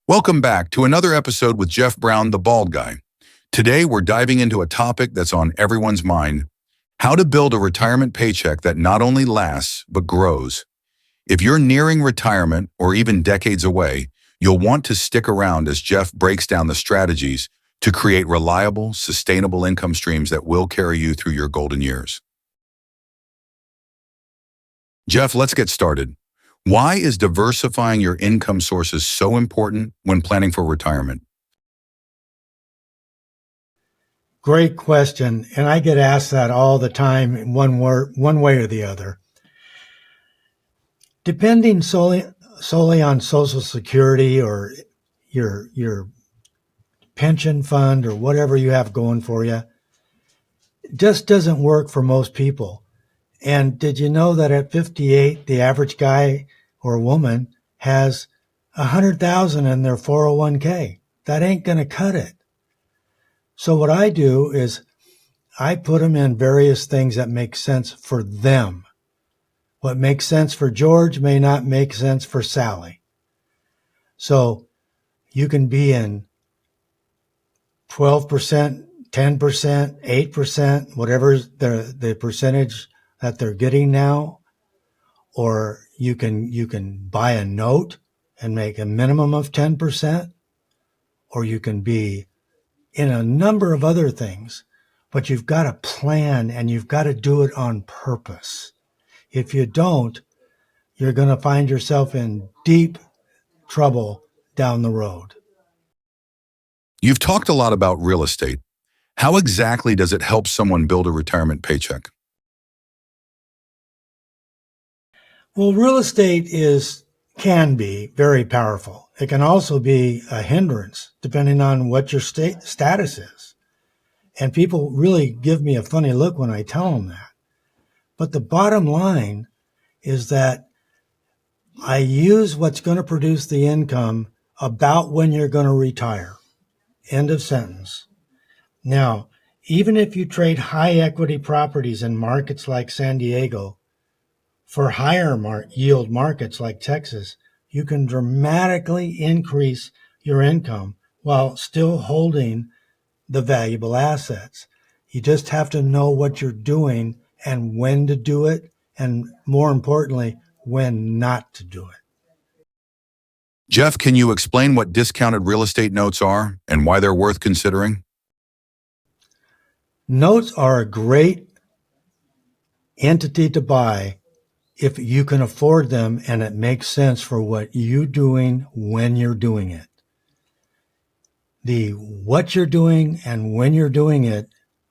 Welcome back to another episode with Jeff Brown, the bald guy. Today, we're diving into a topic that's on everyone's mind: how to build a retirement paycheck that not only lasts, but grows. If you're nearing retirement or even decades away, you'll want to stick around as Jeff breaks down the strategies to create reliable, sustainable income streams that will carry you through your golden years. Jeff, let's get started. Why is diversifying your income sources so important when planning for retirement? Great question. And I get asked that all the time in one way or the other. Depending solely on Social Security or your pension fund or whatever you have going for you, it just doesn't work for most people. And did you know that at 58, the average guy or woman has 100,000 in their 401k? That ain't going to cut it. So what I do is I put them in various things that make sense for them. What makes sense for George may not make sense for Sally. So you can be in 12%, 10%, 8%, whatever the percentage that they're getting now, or you can buy a note and make a minimum of 10%, or you can be in a number of other things, but you've got to plan and you've got to do it on purpose. If you don't, you're going to find yourself in deep trouble down the road. You've talked a lot about real estate. How exactly does it help someone build a retirement paycheck? Well, real estate can be very powerful. It can also be a hindrance depending on what your status is. And people really give me a funny look when I tell them that. But the bottom line is that I use what's going to produce the income about when you're going to retire. End of sentence. Now, even if you trade high equity properties in markets like San Diego for higher yield markets like Texas, you can dramatically increase your income while still holding the valuable assets. You just have to know what you're doing and when to do it, and more importantly, when not to do it. Jeff, can you explain what discounted real estate notes are and why they're worth considering? Notes are a great entity to buy if you can afford them and it makes sense for what you're doing when you're doing it. The what you're doing and when you're doing it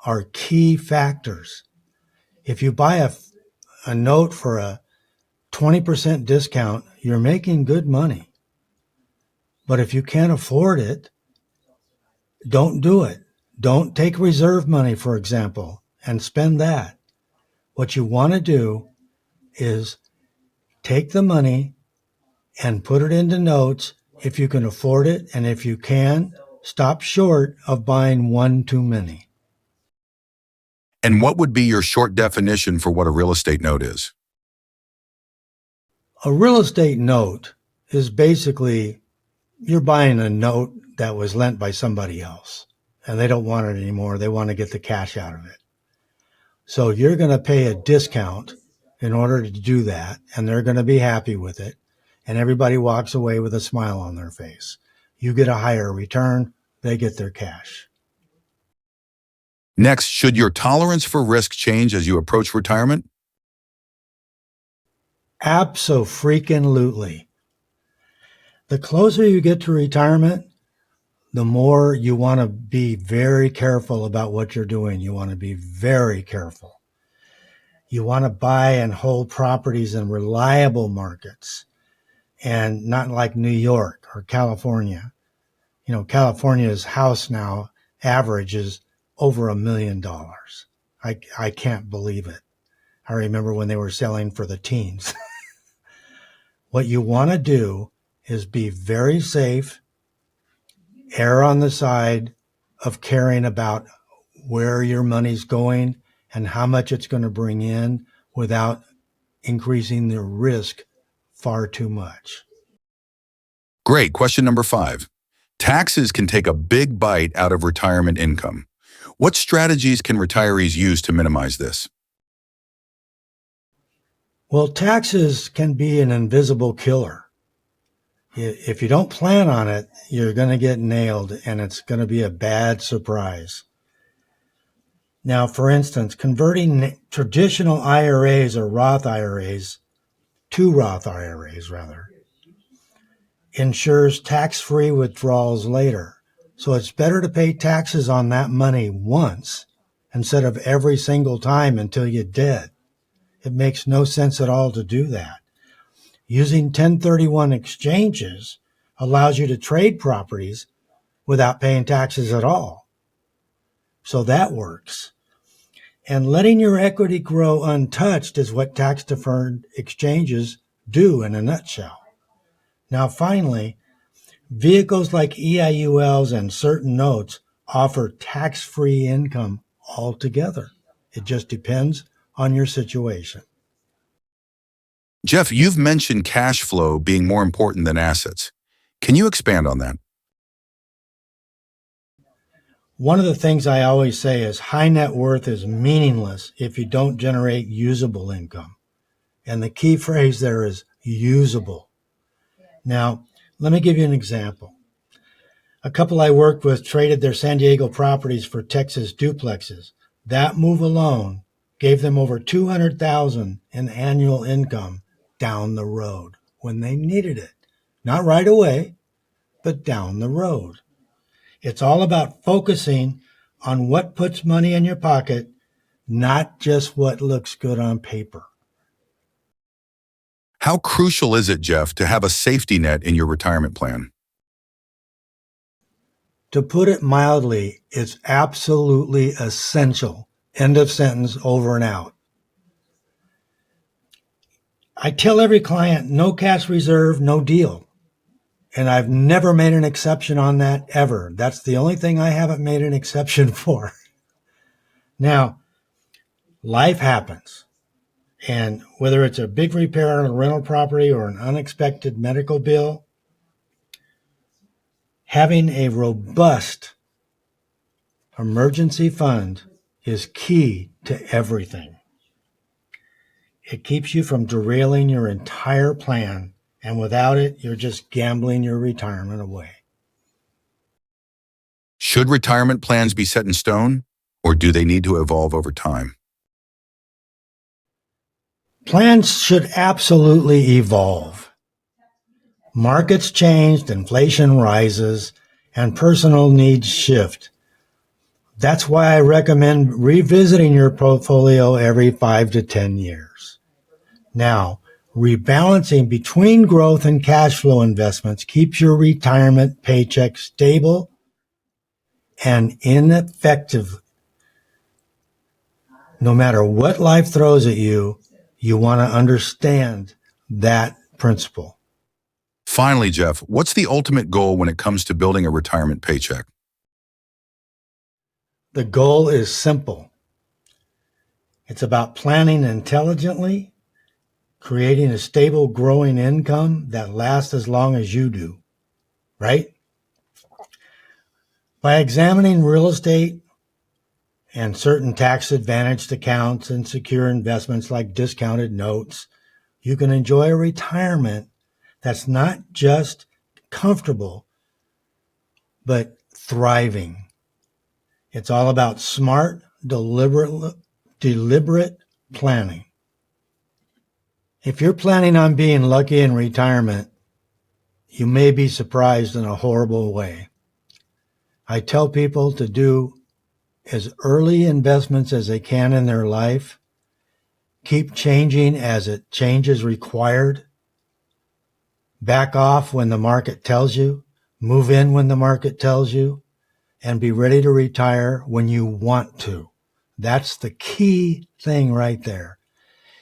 are key factors. If you buy a note for a 20% discount, you're making good money. But if you can't afford it, don't do it. Don't take reserve money, for example, and spend that. What you want to do is take the money and put it into notes if you can afford it. And if you can, stop short of buying one too many. And what would be your short definition for what a real estate note is? A real estate note is basically you're buying a note that was lent by somebody else and they don't want it anymore. They want to get the cash out of it. So you're going to pay a discount in order to do that, and they're going to be happy with it. And everybody walks away with a smile on their face. You get a higher return, they get their cash. Next, should your tolerance for risk change as you approach retirement? Abso-freaking-lutely. The closer you get to retirement, the more you want to be very careful about what you're doing. You want to be very careful. You want to buy and hold properties in reliable markets and not like New York or California. You know, California's house now averages over $1 million. I can't believe it. I remember when they were selling for the teens. What you want to do is be very safe, err on the side of caring about where your money's going and how much it's going to bring in without increasing the risk far too much. Great. Question number 5. Taxes can take a big bite out of retirement income. What strategies can retirees use to minimize this? Well, taxes can be an invisible killer. If you don't plan on it, you're going to get nailed and it's going to be a bad surprise. Now, for instance, converting traditional IRAs or Roth IRAs to Roth IRAs, ensures tax-free withdrawals later. So it's better to pay taxes on that money once instead of every single time until you're dead. It makes no sense at all to do that. Using 1031 exchanges allows you to trade properties without paying taxes at all. So that works. And letting your equity grow untouched is what tax-deferred exchanges do in a nutshell. Now, finally, vehicles like EIULs and certain notes offer tax-free income altogether. It just depends on your situation. Jeff, you've mentioned cash flow being more important than assets. Can you expand on that? One of the things I always say is high net worth is meaningless if you don't generate usable income. And the key phrase there is usable. Now, let me give you an example. A couple I worked with traded their San Diego properties for Texas duplexes. That move alone gave them over $200,000 in annual income down the road when they needed it. Not right away, but down the road. It's all about focusing on what puts money in your pocket, not just what looks good on paper. How crucial is it, Jeff, to have a safety net in your retirement plan? To put it mildly, it's absolutely essential. End of sentence, over and out. I tell every client, no cash reserve, no deal. And I've never made an exception on that ever. That's the only thing I haven't made an exception for. Now, life happens. And whether it's a big repair on a rental property or an unexpected medical bill, having a robust emergency fund is key to everything. It keeps you from derailing your entire plan, and without it, you're just gambling your retirement away. Should retirement plans be set in stone, or do they need to evolve over time? Plans should absolutely evolve. Markets change, inflation rises, and personal needs shift. That's why I recommend revisiting your portfolio every 5 to 10 years. Now, rebalancing between growth and cash flow investments keeps your retirement paycheck stable and ineffective. No matter what life throws at you, you want to understand that principle. Finally, Jeff, what's the ultimate goal when it comes to building a retirement paycheck? The goal is simple. It's about planning intelligently, creating a stable, growing income that lasts as long as you do, right? By examining real estate and certain tax-advantaged accounts and secure investments like discounted notes, you can enjoy a retirement that's not just comfortable, but thriving. It's all about smart, deliberate planning. If you're planning on being lucky in retirement, you may be surprised in a horrible way. I tell people to do as early investments as they can in their life. Keep changing as change is required. Back off when the market tells you. Move in when the market tells you. And be ready to retire when you want to. That's the key thing right there.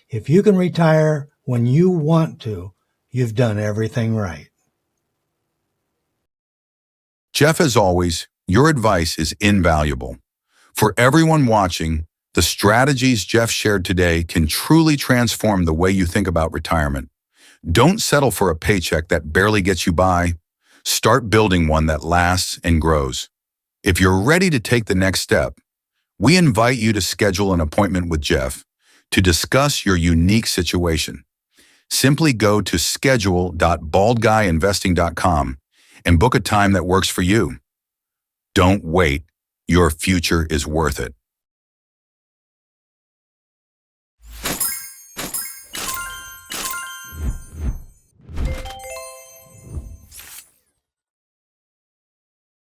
If you can retire when you want to, you've done everything right. Jeff, as always, your advice is invaluable. For everyone watching, the strategies Jeff shared today can truly transform the way you think about retirement. Don't settle for a paycheck that barely gets you by. Start building one that lasts and grows. If you're ready to take the next step, we invite you to schedule an appointment with Jeff to discuss your unique situation. Simply go to schedule.baldguyinvesting.com and book a time that works for you. Don't wait. Your future is worth it.